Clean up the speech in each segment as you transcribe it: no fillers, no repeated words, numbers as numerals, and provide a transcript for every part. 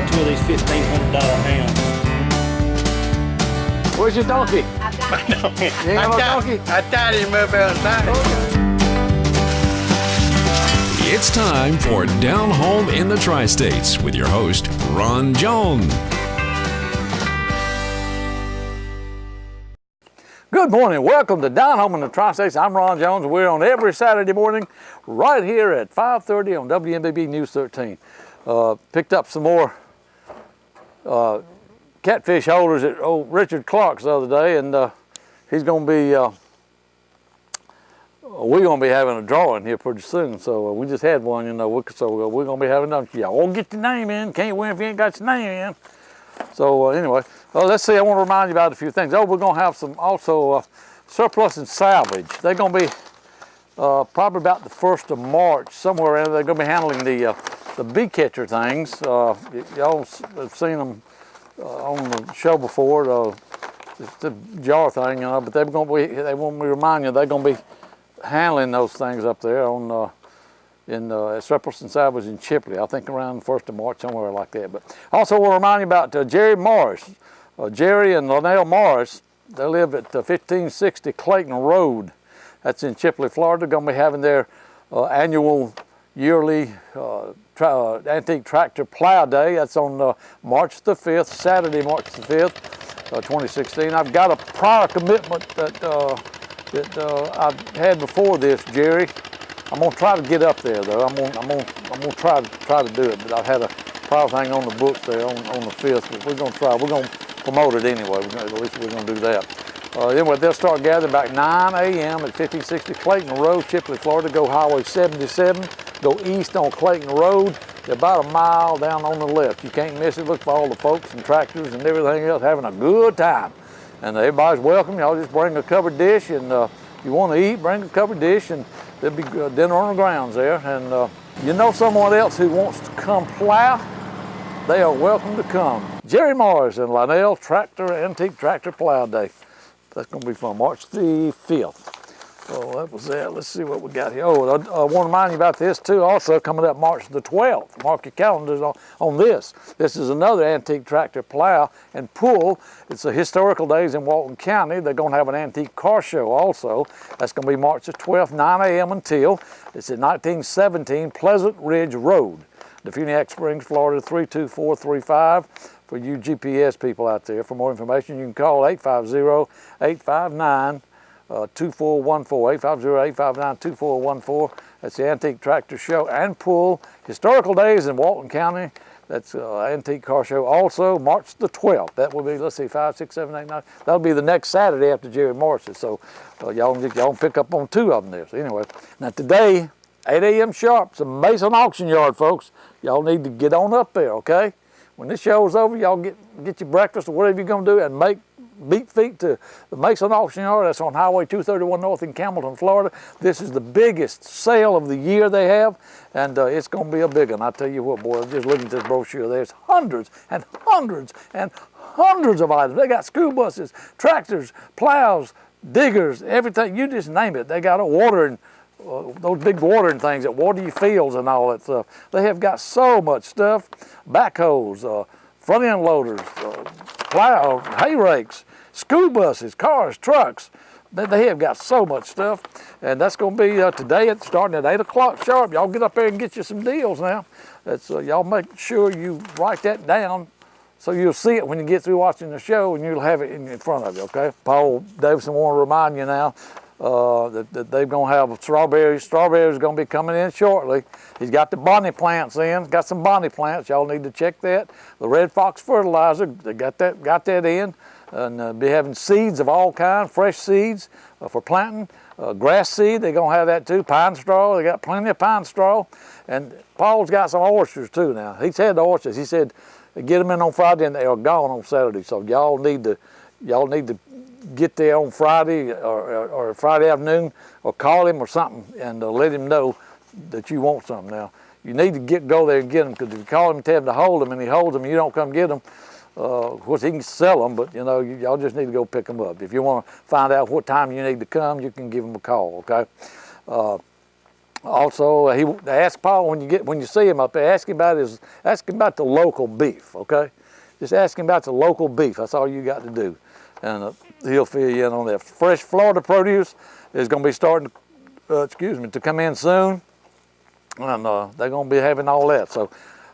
are two of these $1,500 hounds. Where's your donkey? My donkey. You ain't got no donkey? I tied him up outside. It's time for Down Home in the Tri-States with your host, Ron Jones. Good morning. Welcome to Down Home in the Tri-States. I'm Ron Jones. We're on every Saturday morning right here at 5:30 on WMBB News 13. Picked up some more catfish holders at old Richard Clark's the other day, and he's going to be, we're going to be having a drawing here pretty soon. So we just had one, you know, so we're going to be having them. Y'all won't get your name in. Can't win if you ain't got your name in. So anyway, let's see, I want to remind you about a few things. Oh, we're going to have some also surplus and salvage. They're going to be probably about the 1st of March, somewhere around. They're going to be handling the bee catcher things. Y'all have seen them on the show before, the jar thing, you know, but they want me to remind you, they're going to be handling those things up there on in surplus and salvage in Chipley, I think around the 1st of March, somewhere like that. But also want to remind you about Jerry Morris. Jerry and Linnell Morris, they live at 1560 Clayton Road. That's in Chipley, Florida. They're going to be having their annual yearly antique tractor plow day. That's on March the 5th, Saturday, March the 5th, 2016. I've got a prior commitment that I've had before this, Jerry. I'm gonna try to get up there though. I'm gonna try to do it, but I've had a prior thing on the books there on the 5th. But we're gonna try. We're gonna promote it anyway. At least we're gonna do that. Anyway, they'll start gathering about 9 a.m. at 1560 Clayton Road, Chipley, Florida. Go Highway 77. Go east on Clayton Road. They're about a mile down on the left. You can't miss it. Look for all the folks and tractors and everything else having a good time. And everybody's welcome. Y'all just bring a covered dish, and if you want to eat, bring a covered dish, and there'll be dinner on the grounds there. And you know someone else who wants to come plow, they are welcome to come. Jerry Morris and Linnell Antique Tractor Plow Day. That's going to be fun, March the 5th. So that was that. Let's see what we got here. Oh, I want to remind you about this too. Also coming up March the 12th. Mark your calendars on this. This is another antique tractor plow and pull. It's the historical days in Walton County. They're going to have an antique car show also. That's going to be March the 12th, 9 a.m. until. It's at 1917 Pleasant Ridge Road, Defuniak Springs, Florida 32435. For you GPS people out there, for more information, you can call 850-859-2414, 850-859-2414. That's the Antique Tractor Show and Pull. Historical Days in Walton County. That's Antique Car Show. Also, March the 12th. That will be, let's see, 5, 6, 7, 8, 9. That'll be the next Saturday after Jerry Morris's. So y'all can pick up on 2 of them there. So anyway, now today, 8 a.m. sharp, it's a Mason Auction Yard, folks. Y'all need to get on up there, okay? When this show's over, y'all get your breakfast or whatever you're going to do and beat feet to the Mason Auction Yard. That's on Highway 231 North in Campbellton, Florida. This is the biggest sale of the year they have, and it's going to be a big one. I tell you what, boy, just looking at this brochure, there's hundreds and hundreds and hundreds of items. They got school buses, tractors, plows, diggers, everything. You just name it. They got a watering, those big watering things that water your fields and all that stuff. They have got so much stuff. Backhoes, front end loaders, plow, hay rakes, school buses, cars, trucks. They have got so much stuff. And that's going to be today, it's starting at 8 o'clock sharp. Y'all get up there and get you some deals now. Y'all make sure you write that down so you'll see it when you get through watching the show and you'll have it in front of you, okay? Paul Davidson want to remind you now that they're going to have strawberries. Strawberries are going to be coming in shortly. He's got the bonnie plants in. Got some bonnie plants. Y'all need to check that. The Red Fox fertilizer, they got that in. And be having seeds of all kinds, fresh seeds for planting. Grass seed, they're going to have that too. Pine straw, they got plenty of pine straw. And Paul's got some oysters too now. He's had the oysters. He said, get them in on Friday and they are gone on Saturday. So y'all need to get there on Friday or Friday afternoon, or call him or something and let him know that you want something. Now you need to go there and get them, because if you call him and tell him to hold them and he holds them and you don't come get them, of course he can sell them, but you know, y'all just need to go pick them up. If you want to find out what time you need to come, you can give him a call, okay? Also, ask Paul when you see him up there. Ask him about the local beef. Okay, just ask him about the local beef. That's all you got to do, and he'll fill you in on that. Fresh Florida produce is going to be starting, to come in soon, and they're going to be having all that. So,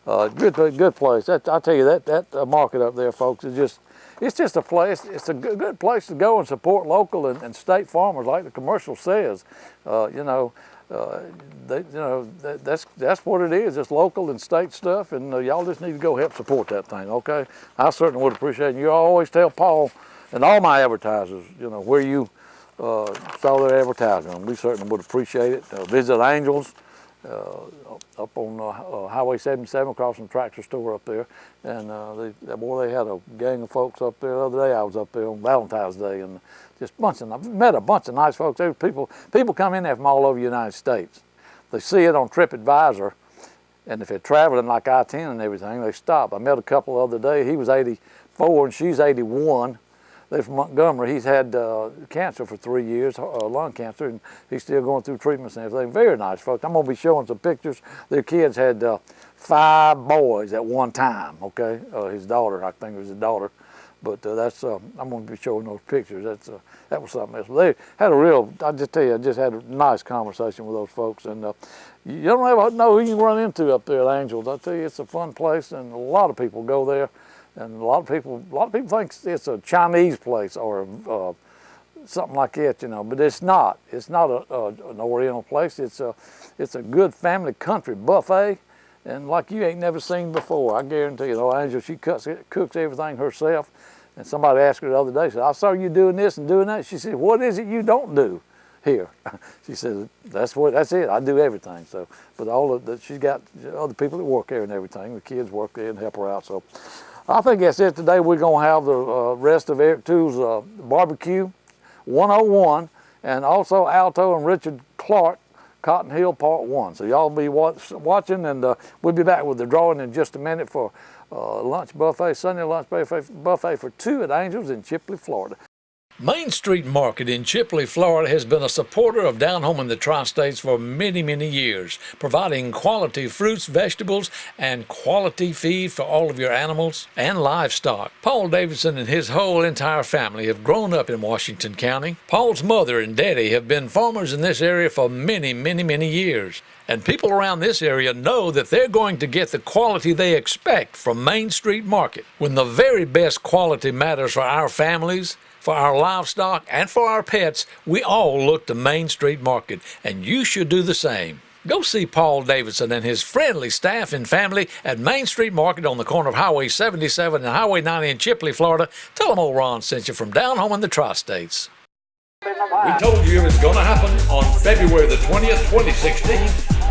good place. I tell you that market up there, folks, is it's just a place. It's a good place to go and support local and state farmers, like the commercial says. That's what it is. It's local and state stuff, and y'all just need to go help support that thing, okay? I certainly would appreciate it. You always tell Paul and all my advertisers, where you saw their advertising. We certainly would appreciate it. Visit Angels up on Highway 77 across from the tractor store up there, and they had a gang of folks up there the other day. I was up there on Valentine's Day, and I've met a bunch of nice folks. There people come in there from all over the United States. They see it on TripAdvisor, and if they're traveling like I-10 and everything, they stop. I met a couple the other day. He was 84 and she's 81. They're from Montgomery. He's had cancer for 3 years, lung cancer, and he's still going through treatments and everything. Very nice folks. I'm going to be showing some pictures. Their kids had 5 boys at one time, okay? His daughter, I think it was his daughter. But I'm going to be showing those pictures. That was something else. But they had I just tell you, I just had a nice conversation with those folks. And you don't ever know who you can run into up there at Angels. I tell you, it's a fun place, and a lot of people go there. And a lot of people think it's a Chinese place or something like that, but it's not. It's not an Oriental place. It's a good family country buffet, and like you ain't never seen before. I guarantee you. Angel, she cooks everything herself. And somebody asked her the other day, said, "I saw you doing this and doing that." She said, "What is it you don't do here?" She said, "That's it. I do everything." So, but she's got other people that work there and everything. The kids work there and help her out. So, I think that's it today. We're going to have the rest of Eric Two's Barbecue 101, and also Alto and Richard Clark, Cotton Hill Part 1. So y'all be watching, and we'll be back with the drawing in just a minute for lunch buffet, Sunday lunch buffet for 2 at Angels in Chipley, Florida. Main Street Market in Chipley, Florida has been a supporter of Down Home in the Tri-States for many, many years, providing quality fruits, vegetables, and quality feed for all of your animals and livestock. Paul Davidson and his whole entire family have grown up in Washington County. Paul's mother and daddy have been farmers in this area for many, many, many years. And people around this area know that they're going to get the quality they expect from Main Street Market. When the very best quality matters for our families, for our livestock, and for our pets, we all look to Main Street Market, and you should do the same. Go see Paul Davidson and his friendly staff and family at Main Street Market on the corner of Highway 77 and Highway 90 in Chipley, Florida. Tell them old Ron sent you from Down Home in the Tri-States. We told you it was going to happen on February the 20th, 2016,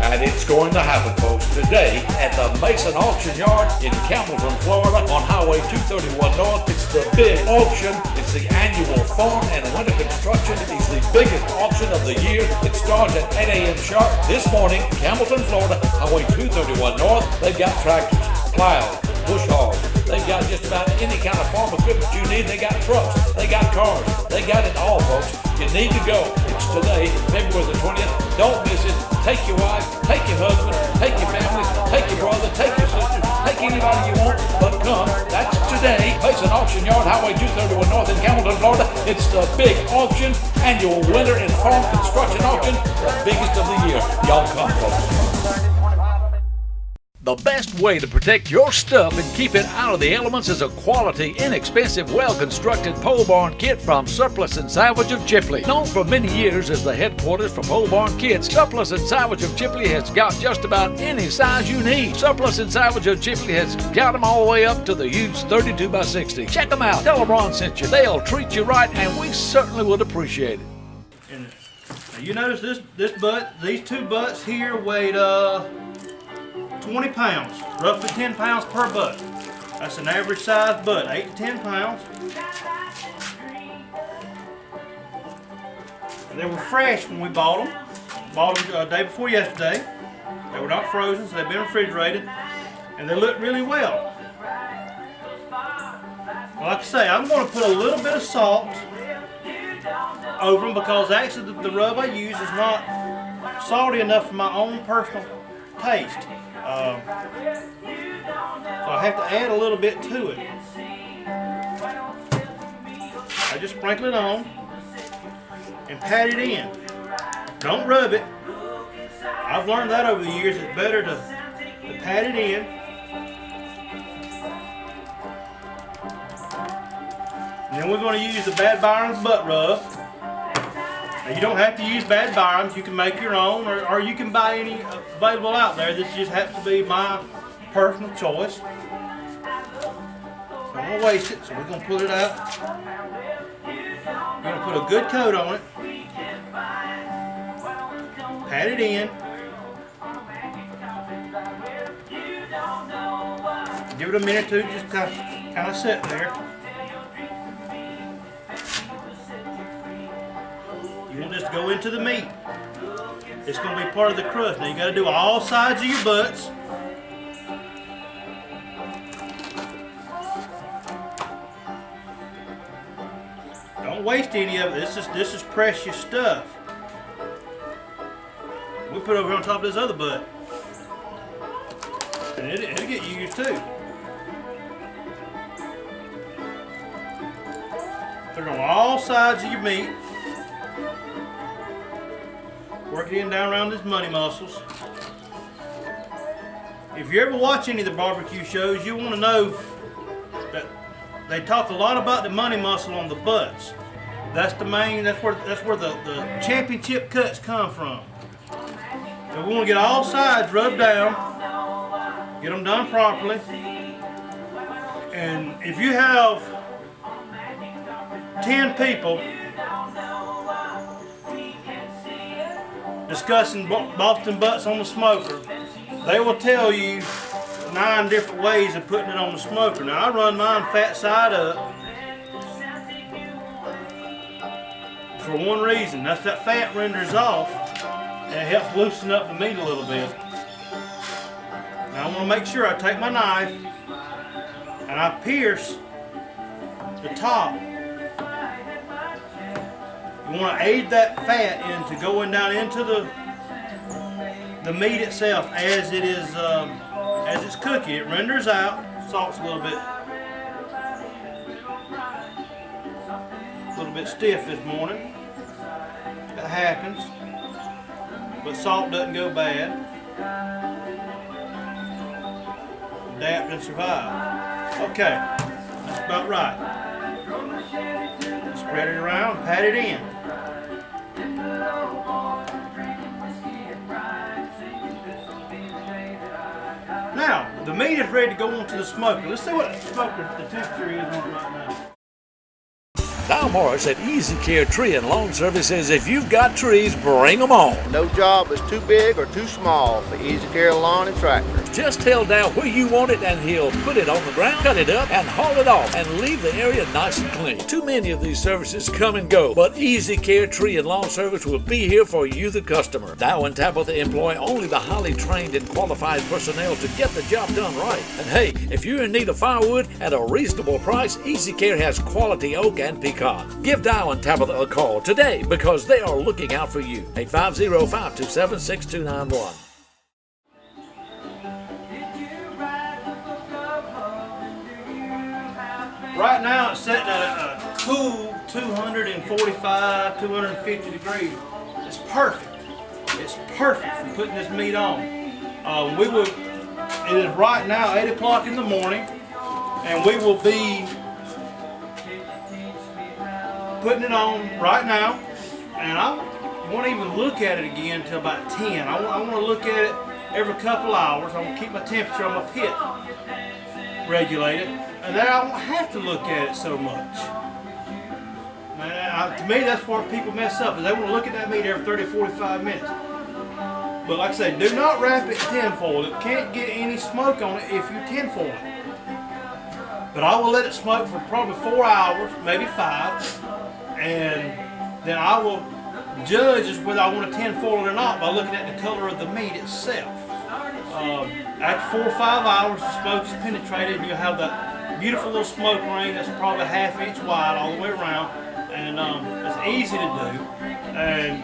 and it's going to happen, folks, today at the Mason Auction Yard in Campbellton, Florida on Highway 231 North. It's the big auction. It's the annual farm and winter construction. It's the biggest auction of the year. It starts at 8 a.m. sharp this morning, Campbellton, Florida, Highway 231 North. They've got tractors, plows, bush hogs. They've got just about any kind of farm equipment you need. They got trucks. They got cars. They got it all, folks. You need to go. It's today, February the 20th. Don't miss it. Take your wife, take your husband, take your family, take your brother, take your sister, take anybody you want, but come. That's today. Mason Auction Yard, Highway 231 North in Campbellton, Florida. It's the big auction, annual winter and farm construction auction, the biggest of the year. Y'all come, folks. The best way to protect your stuff and keep it out of the elements is a quality, inexpensive, well-constructed pole barn kit from Surplus and Salvage of Chipley. Known for many years as the headquarters for pole barn kits, Surplus and Salvage of Chipley has got just about any size you need. Surplus and Salvage of Chipley has got them all the way up to the huge 32 by 60. Check them out. Tell them Ron sent you. They'll treat you right, and we certainly would appreciate it. And you notice this butt, these 2 butts here weighed 20 pounds, roughly 10 pounds per butt. That's an average size butt, 8 to 10 pounds. And they were fresh when we bought them. Bought them day before yesterday. They were not frozen, so they've been refrigerated. And they look really well. Like I say, I'm going to put a little bit of salt over them because actually the rub I use is not salty enough for my own personal taste. So I have to add a little bit to it. I just sprinkle it on and pat it in. Don't rub it. I've learned that over the years. It's better to pat it in. And then we're going to use the Bad Byron's butt rub. Now you don't have to use Bad Byron's. You can make your own, or you can buy any available out there. This just happens to be my personal choice. So I'm going to waste it, so we're going to pull it out. We're going to put a good coat on it. Pat it in. Give it a minute or two, just kind of sit there. You want this to go into the meat. It's going to be part of the crust. Now you got to do all sides of your butts. Don't waste any of it. This is precious stuff. We'll put it over on top of this other butt. And it'll get used too. Put it on all sides of your meat. Work it in down around his money muscles. If you ever watch any of the barbecue shows, you want to know that they talk a lot about the money muscle on the butts. That's the main. That's where the championship cuts come from. So we want to get all sides rubbed down, get them done properly. And if you have 10 people discussing Boston butts on the smoker, they will tell you 9 different ways of putting it on the smoker. Now I run mine fat side up for one reason. That's that fat renders off and it helps loosen up the meat a little bit. Now I want to make sure I take my knife and I pierce the top. You want to aid that fat into going down into the meat itself as it is as it's cooking. It renders out, salt's a little bit stiff this morning. That happens, but salt doesn't go bad. Adapt and survive. Okay, that's about right. Spread it around, pat it in. Now, the meat is ready to go onto the smoker. Let's see what the temperature is on it right now. Don Morris at Easy Care Tree and Lawn Service says if you've got trees, bring them on. No job is too big or too small for Easy Care Lawn and Tractor. Just tell Dow where you want it and he'll put it on the ground, cut it up, and haul it off and leave the area nice and clean. Too many of these services come and go, but Easy Care Tree and Lawn Service will be here for you, the customer. Dow and Tabitha employ only the highly trained and qualified personnel to get the job done right. And hey, if you're in need of firewood at a reasonable price, Easy Care has quality oak and pecan. Give Dow and Tabitha a call today because they are looking out for you. 850-527-6291. Right now it's sitting at a cool 245, 250 degrees. It's perfect. It's perfect for putting this meat on. It is right now 8 o'clock in the morning, and we will be putting it on right now. And I won't even look at it again until about 10. I want to look at it every couple hours. I want to keep my temperature on my pit regulated. And then I won't have to look at it so much. To me, that's where people mess up, is they want to look at that meat every 30, 45 minutes. But like I say, do not wrap it tinfoil. It can't get any smoke on it if you tinfoil it. But I will let it smoke for probably 4 hours, maybe 5. And then I will judge as whether I want to tinfoil it or not by looking at the color of the meat itself. After 4 or 5 hours, the smoke is penetrated, and you'll have that beautiful little smoke ring that's probably a ½ inch wide all the way around, and it's easy to do. And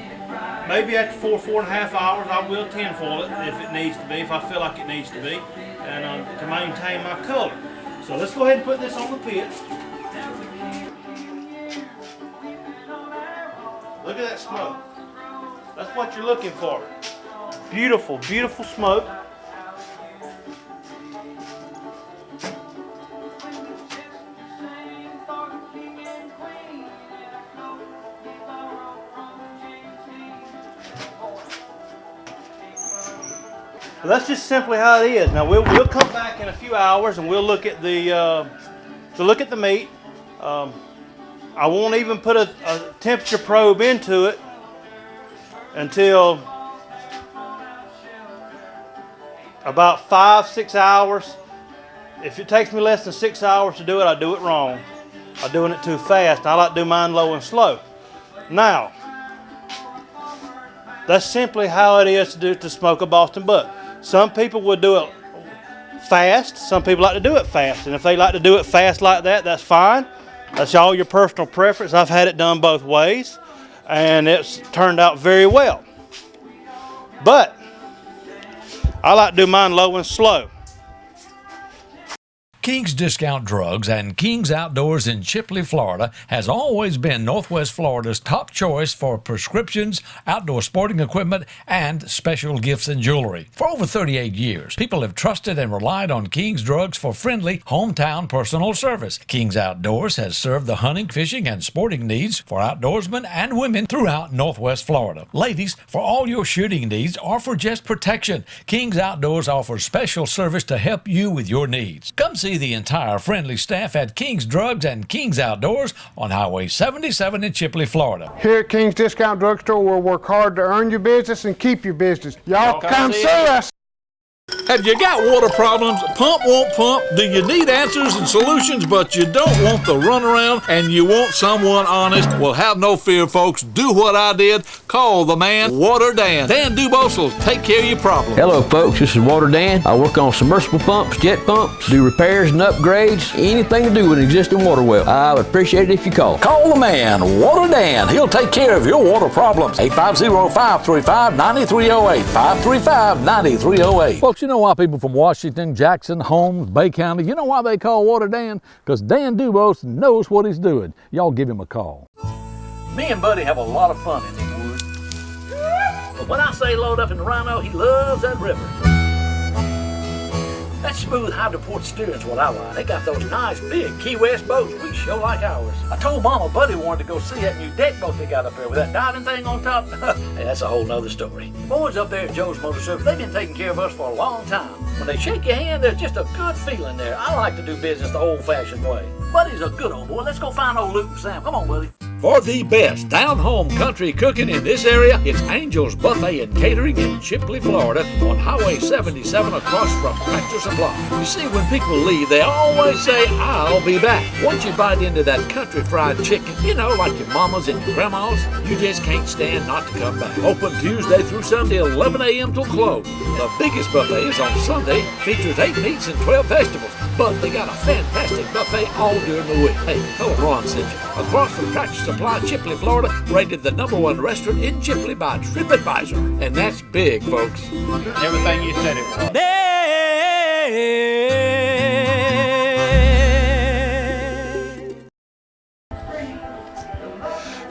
maybe after 4.5 hours, I will tinfoil it if it needs to be, if I feel like it needs to be, and to maintain my color. So let's go ahead and put this on the pit. Look at that smoke. That's what you're looking for. Beautiful, beautiful smoke. That's just simply how it is. Now we'll come back in a few hours and we'll look at the meat. I won't even put a temperature probe into it until about 5-6 hours. If it takes me less than 6 hours to do it, I do it wrong. I'm doing it too fast. I like to do mine low and slow. Now, that's simply how it is to smoke a Boston butt. Some people would do it fast. Some people like to do it fast. And if they like to do it fast like that, that's fine. That's all your personal preference. I've had it done both ways, and it's turned out very well. But I like to do mine low and slow. King's Discount Drugs and King's Outdoors in Chipley, Florida has always been Northwest Florida's top choice for prescriptions, outdoor sporting equipment, and special gifts and jewelry. For over 38 years, people have trusted and relied on King's Drugs for friendly, hometown personal service. King's Outdoors has served the hunting, fishing, and sporting needs for outdoorsmen and women throughout Northwest Florida. Ladies, for all your shooting needs or for just protection, King's Outdoors offers special service to help you with your needs. Come see the entire friendly staff at King's Drugs and King's Outdoors on Highway 77 in Chipley, Florida. Here at King's Discount Drugstore, we'll work hard to earn your business and keep your business. Y'all come see us. Have you got water problems? Pump won't pump? Do you need answers and solutions, but you don't want the runaround and you want someone honest? Well, have no fear, folks. Do what I did. Call the man, Water Dan. Dan Dubose will take care of your problem. Hello, folks. This is Water Dan. I work on submersible pumps, jet pumps, do repairs and upgrades, anything to do with an existing water well. I would appreciate it if you call. Call the man, Water Dan. He'll take care of your water problems. 850-535-9308. 535-9308. Folks, you know why people from Washington, Jackson, Holmes, Bay County, you know why they call Water Dan? Because Dan Dubose knows what he's doing. Y'all give him a call. Me and Buddy have a lot of fun in these woods. But when I say load up in the Rhino, he loves that river. That smooth hydroport steering's what I like. They got those nice big Key West boats. We sure like ours. I told Mama Buddy wanted to go see that new deck boat they got up there with that diving thing on top. Hey, that's a whole nother story. The boys up there at Joe's Motor Service, they've been taking care of us for a long time. When they shake your hand, there's just a good feeling there. I like to do business the old-fashioned way. Buddy's a good old boy. Let's go find old Luke and Sam. Come on, Buddy. For the best down-home country cooking in this area, it's Angel's Buffet and Catering in Chipley, Florida, on Highway 77 across from Tractor Supply. You see, when people leave, they always say, I'll be back. Once you bite into that country fried chicken, you know, like your mamas and your grandmas, you just can't stand not to come back. Open Tuesday through Sunday, 11 a.m. till close. The biggest buffet is on Sunday, features 8 meats and 12 vegetables. But they got a fantastic buffet all during the week. Hey, tell them Ron sent you. Across from Tractor Supply, Chipley, Florida, rated the #1 restaurant in Chipley by TripAdvisor. And that's big, folks. Everything you said it was.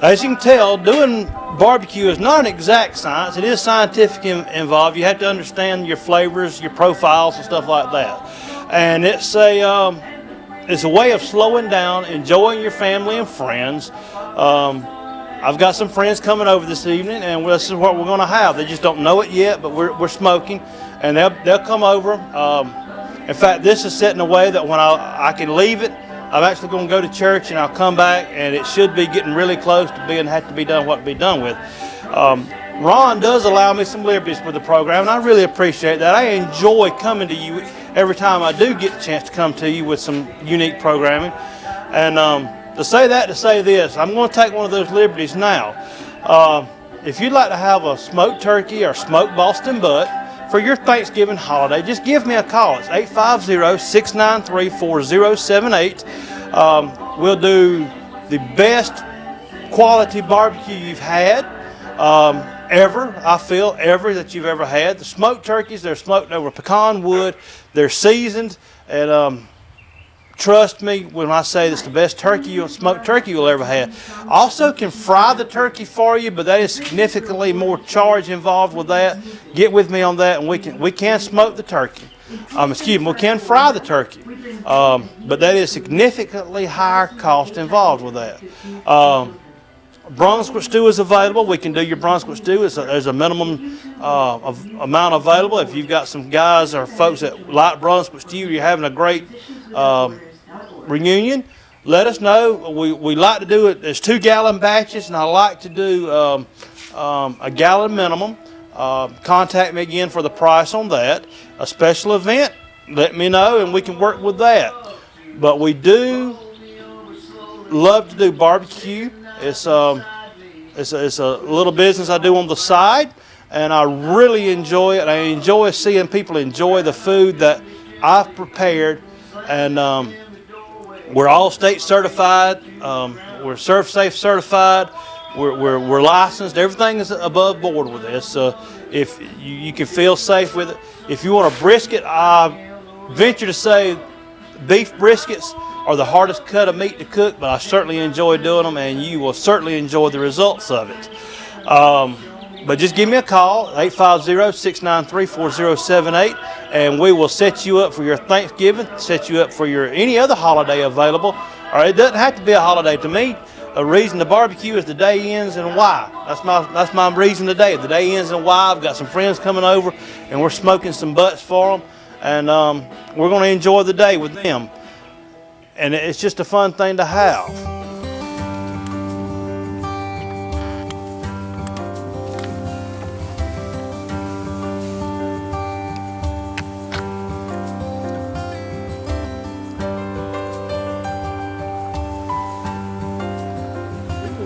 As you can tell, doing barbecue is not an exact science. It is scientific involved. You have to understand your flavors, your profiles, and stuff like that. And it's a way of slowing down, enjoying your family and friends. I've got some friends coming over this evening, and this is what we're going to have. They just don't know it yet, but we're smoking, and they'll come over. In fact, this is set in a way that when I can leave it, I'm actually going to go to church, and I'll come back, and it should be getting really close to being have to be done what to be done with. Ron does allow me some liberties with the program, and I really appreciate that. I enjoy coming to you every time I do get the chance to come to you with some unique programming. And to say this, I'm going to take one of those liberties now. If you'd like to have a smoked turkey or smoked Boston butt for your Thanksgiving holiday, just give me a call. It's 850-693-4078. We'll do the best quality barbecue you've had. ever, I feel, ever that you've ever had. The smoked turkeys, they're smoked over pecan wood. They're seasoned, and trust me when I say it's the best smoked turkey you'll ever have. Also can fry the turkey for you, but that is significantly more charge involved with that. Get with me on that, and we can smoke the turkey. Excuse me, we can fry the turkey, but that is significantly higher cost involved with that. Brunswick stew is available. We can do your Brunswick stew. There's a minimum amount available. If you've got some guys or folks that like Brunswick stew, you're having a great reunion, let us know. We like to do it as 2-gallon batches, and I like to do a gallon minimum. Contact me again for the price on that. A special event, let me know, and we can work with that. But we do love to do barbecue. It's a little business I do on the side, and I really enjoy it. I enjoy seeing people enjoy the food that I've prepared, and we're all state certified. We're ServSafe certified. We're licensed. Everything is above board with this. If you can feel safe with it. If you want a brisket, I venture to say beef briskets are the hardest cut of meat to cook, but I certainly enjoy doing them, and you will certainly enjoy the results of it. But just give me a call, 850-693-4078, and we will set you up for your Thanksgiving, set you up for your any other holiday available. Or it doesn't have to be a holiday. To me, a reason to barbecue is the day ends and why. That's my reason today. The day ends and why. I've got some friends coming over, and we're smoking some butts for them, and we're going to enjoy the day with them. And it's just a fun thing to have.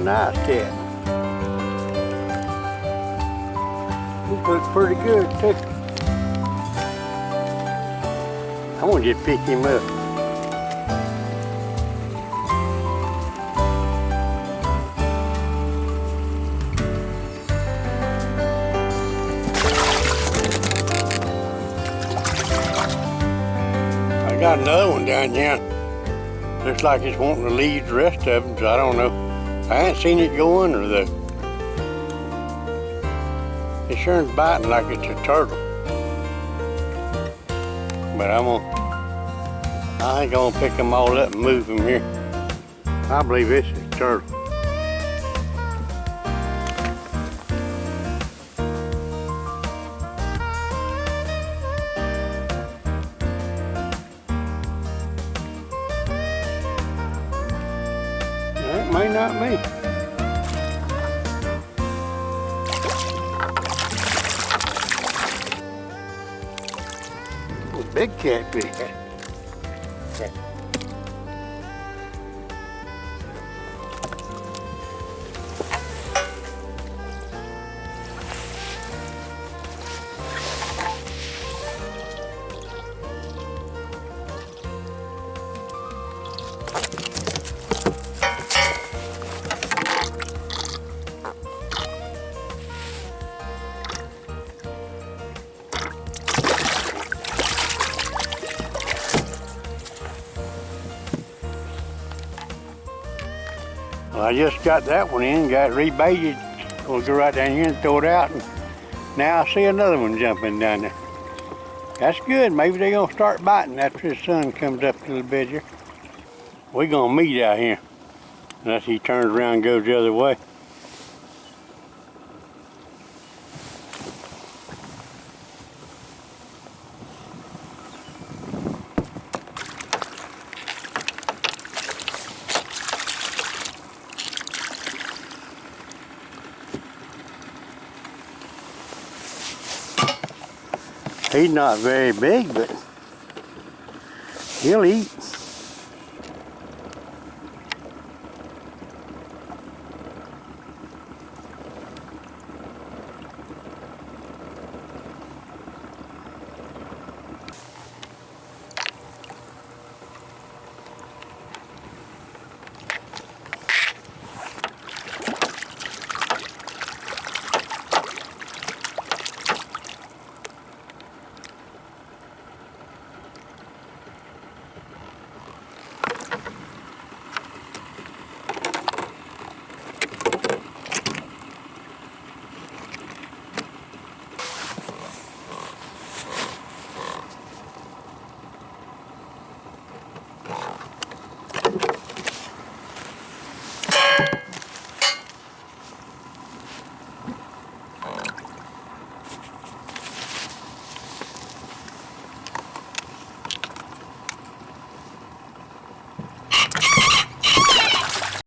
Nice cat. He looks pretty good too. I'm gonna just pick him up. I got another one down here. Looks like it's wanting to leave the rest of them, so I don't know. I ain't seen it go under though. It sure is biting like it's a turtle. But I think I'm gonna pick them all up and move them here. I believe this is a turtle. That may not be. Big catfish. Well, I just got that one in, got it rebaited. We'll go right down here and throw it out. And now I see another one jumping down there. That's good. Maybe they're gonna start biting after the sun comes up a little bit here. We're gonna meet out here unless he turns around and goes the other way. He's not very big, but he'll eat.